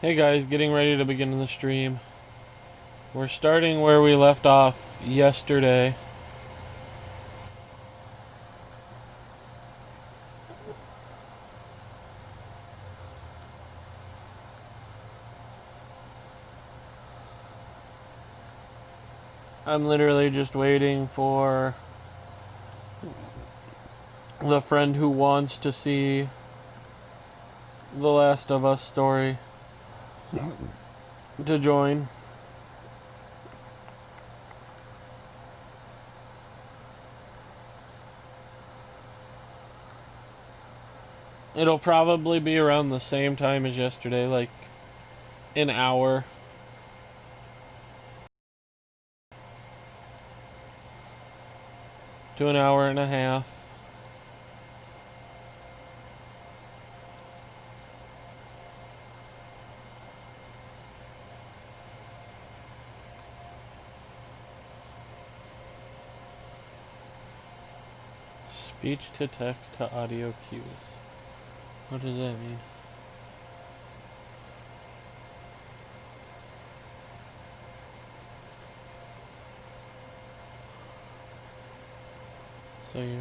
Hey guys, getting ready to begin the stream. We're starting where we left off yesterday. I'm literally just waiting for the friend who wants to see The Last of Us story to join. It'll probably be around the same time as yesterday, like an hour. To an hour and a half. Speech to text to audio cues. What does that mean? So you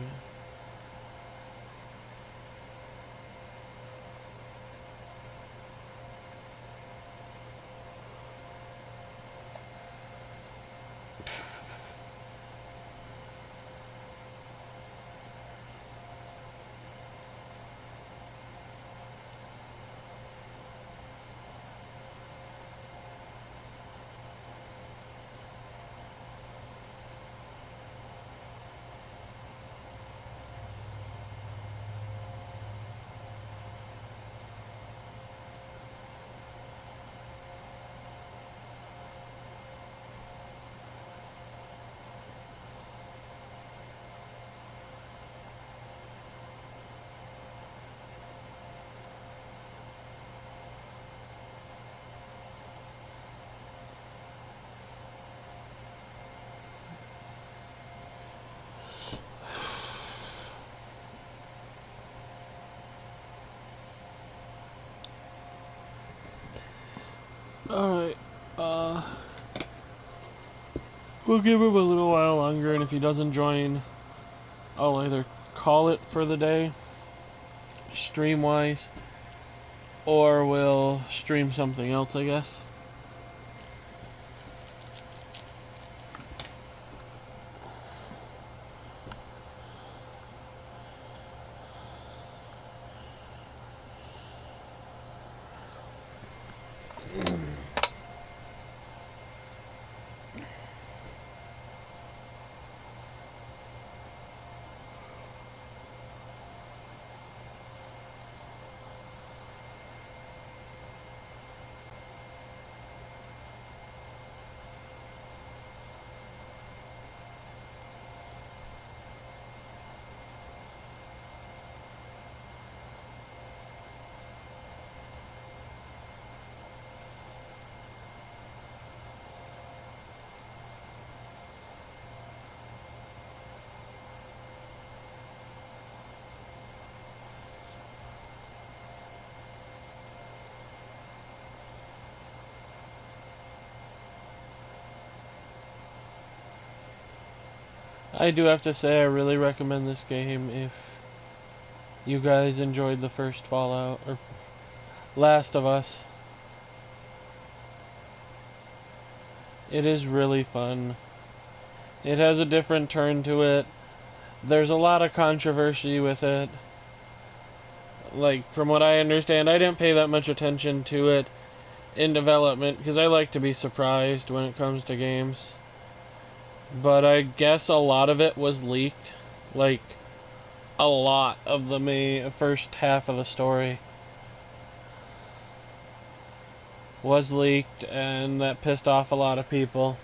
Alright, we'll give him a little while longer, and if he doesn't join, I'll either call it for the day, stream-wise, or we'll stream something else, I guess. I do have to say I really recommend this game if you guys enjoyed the first Fallout, or Last of Us. It is really fun. It has a different turn to it. There's a lot of controversy with it. Like, from what I understand, I didn't pay that much attention to it in development, because I like to be surprised when it comes to games. But I guess a lot of it was leaked. Like, a lot of the first half of the story was leaked, and that pissed off a lot of people.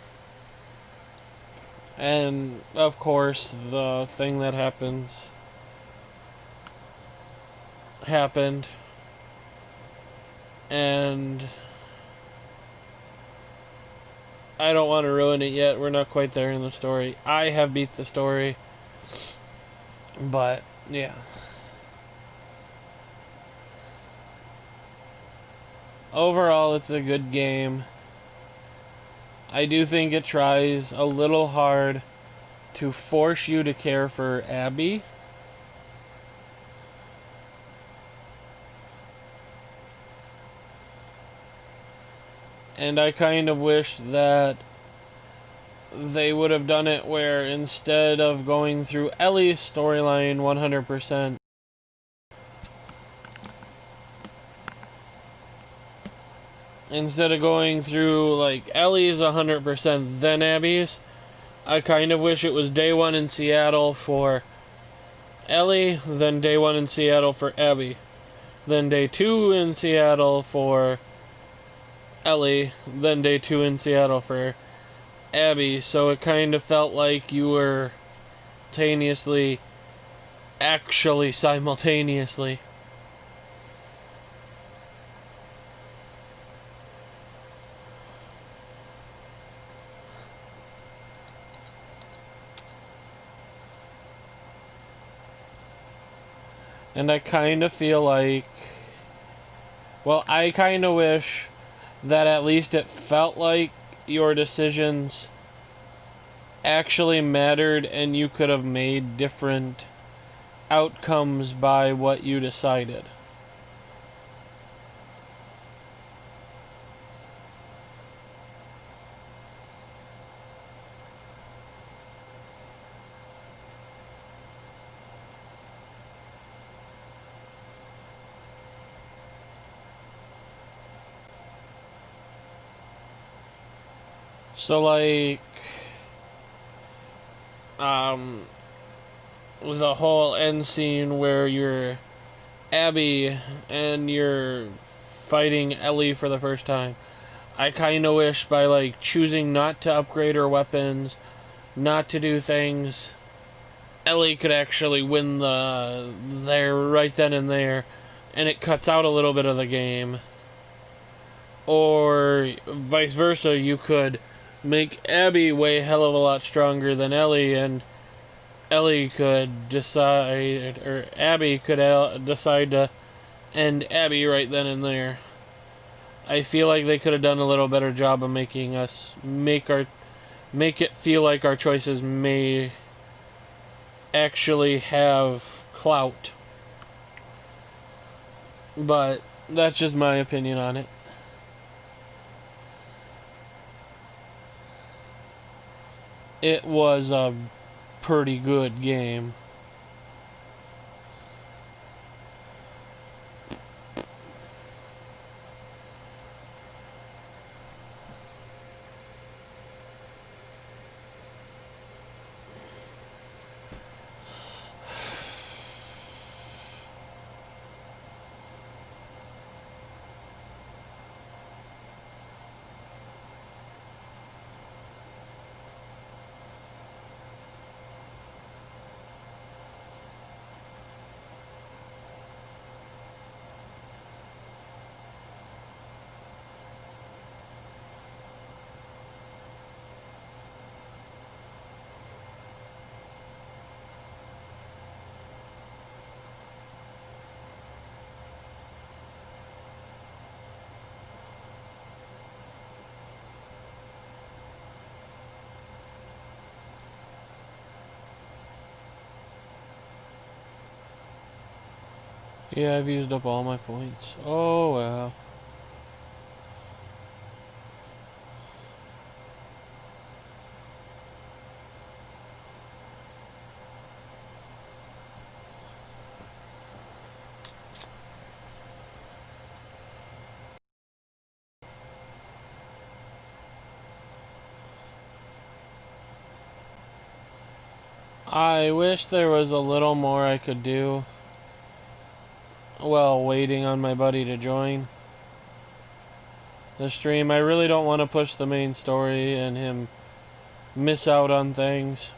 And, of course, the thing that happened, and I don't want to ruin it yet. We're not quite there in the story. I have beat the story, but yeah. overall, it's a good game. I do think it tries a little hard to force you to care for Abby. And I kind of wish that they would have done it where instead of going through Ellie's storyline 100%, instead of going through like Ellie's 100% then Abby's, I kind of wish it was day one in Seattle for Ellie, then day one in Seattle for Abby, then day two in Seattle for Ellie, then day two in Seattle for Abby, so it kind of felt like you were simultaneously. And I kind of feel like, well, I kind of wish that at least it felt like your decisions actually mattered and you could have made different outcomes by what you decided. So like the whole end scene where you're Abby and you're fighting Ellie for the first time. I kind of wish by like choosing not to upgrade her weapons, not to do things, Ellie could actually win there right then and there, and it cuts out a little bit of the game. Or vice versa, you could make Abby way hell of a lot stronger than Ellie, and Ellie could decide, or Abby could decide to end Abby right then and there. I feel like they could have done a little better job of making us make it feel like our choices may actually have clout. But that's just my opinion on it. It was a pretty good game. Yeah, I've used up all my points. Oh well. I wish there was a little more I could do while waiting on my buddy to join the stream. I really don't want to push the main story and him miss out on things.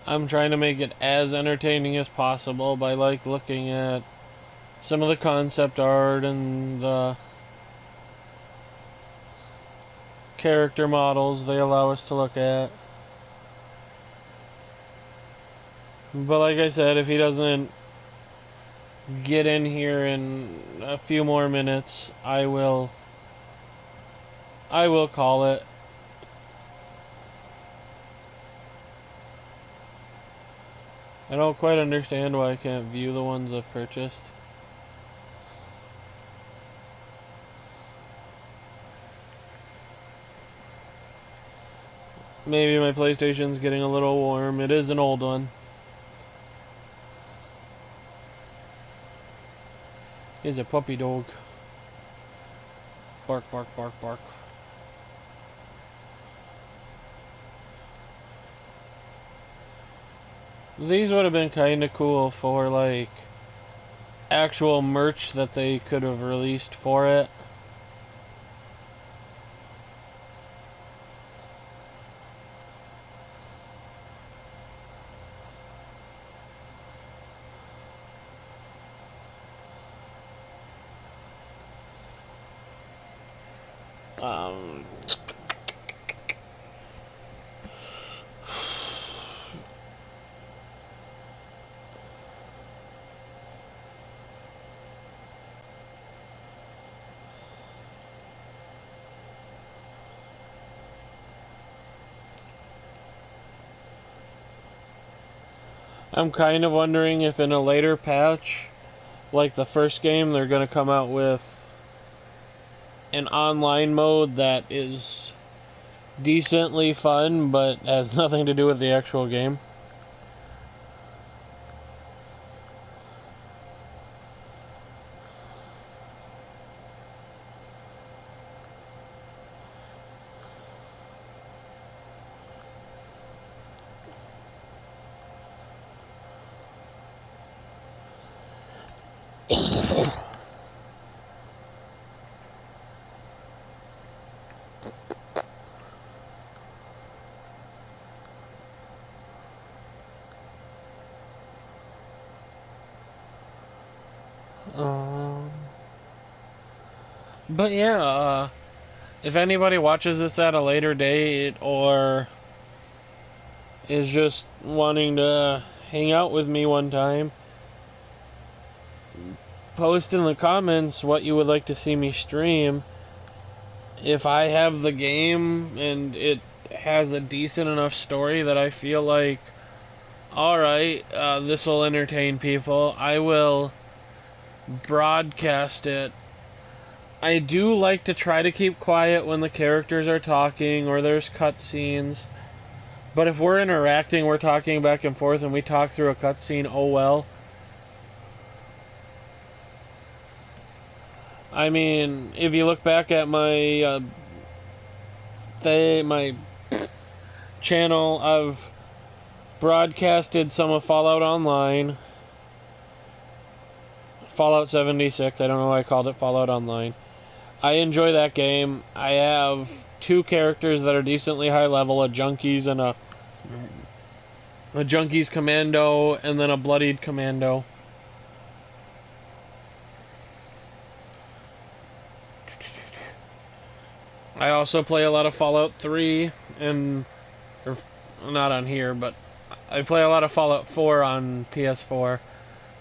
I'm trying to make it as entertaining as possible by like looking at some of the concept art and the character models they allow us to look at. But like I said, if he doesn't get in here in a few more minutes, I will call it. I don't quite understand why I can't view the ones I've purchased. Maybe my PlayStation's getting a little warm. It is an old one. He's a puppy dog. Bark, bark, bark, bark. These would have been kind of cool for, like, actual merch that they could have released for it. Um... I'm kind of wondering if in a later patch, like the first game, they're going to come out with an online mode that is decently fun, but has nothing to do with the actual game. But yeah, if anybody watches this at a later date or is just wanting to hang out with me one time, post in the comments what you would like to see me stream. If I have the game and it has a decent enough story that I feel like, alright, this will entertain people, I will broadcast it. I do like to try to keep quiet when the characters are talking or there's cutscenes. But if we're interacting, we're talking back and forth, and we talk through a cutscene, oh well. I mean, if you look back at my my channel, I've broadcasted some of Fallout Online. Fallout 76, I don't know why I called it Fallout Online. I enjoy that game. I have two characters that are decently high level, a Junkies and a Junkies Commando, and then a Bloodied Commando. I also play a lot of Fallout 3, and or not on here, but I play a lot of Fallout 4 on PS4,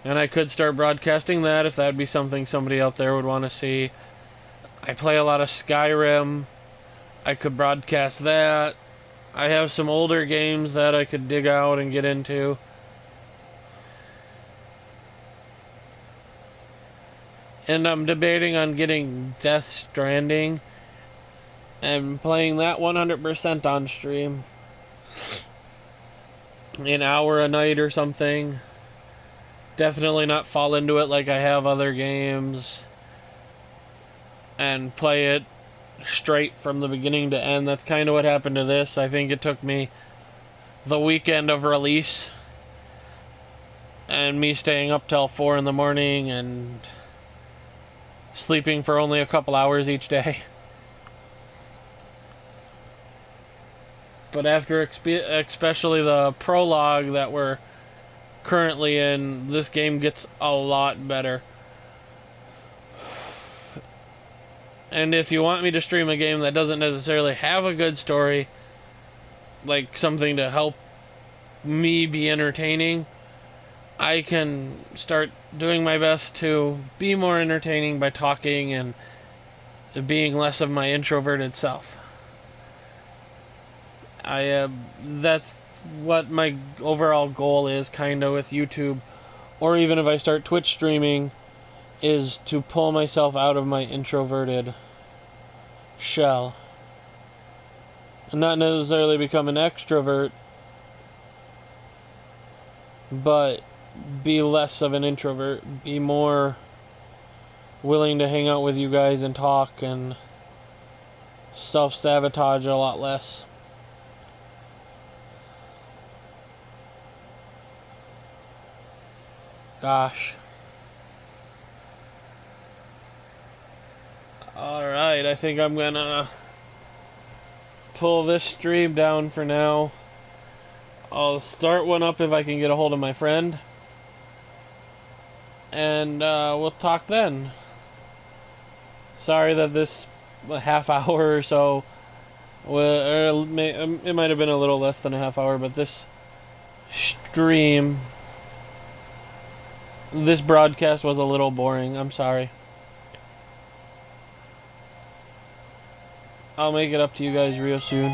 and I could start broadcasting that if that'd be something somebody out there would want to see. I play a lot of Skyrim. I could broadcast that. I have some older games that I could dig out and get into. And I'm debating on getting Death Stranding and playing that 100% on stream. An hour a night or something. Definitely not fall into it like I have other games. And play it straight from the beginning to end. That's kind of what happened to this. I think it took me the weekend of release and me staying up till 4 in the morning and sleeping for only a couple hours each day. But but after especially the prologue that we're currently in, this game gets a lot better. And if you want me to stream a game that doesn't necessarily have a good story, like something to help me be entertaining, I can start doing my best to be more entertaining by talking and being less of my introverted self. That's what my overall goal is, kind of, with YouTube, or even if I start Twitch streaming, is to pull myself out of my introverted shell. And not necessarily become an extrovert, but be less of an introvert, be more willing to hang out with you guys and talk, and self-sabotage a lot less. Gosh. Alright, I think I'm gonna pull this stream down for now. I'll start one up if I can get a hold of my friend. And we'll talk then. Sorry that this half hour or so, it might have been a little less than a half hour, but this stream, this broadcast was a little boring. I'm sorry. I'll make it up to you guys real soon.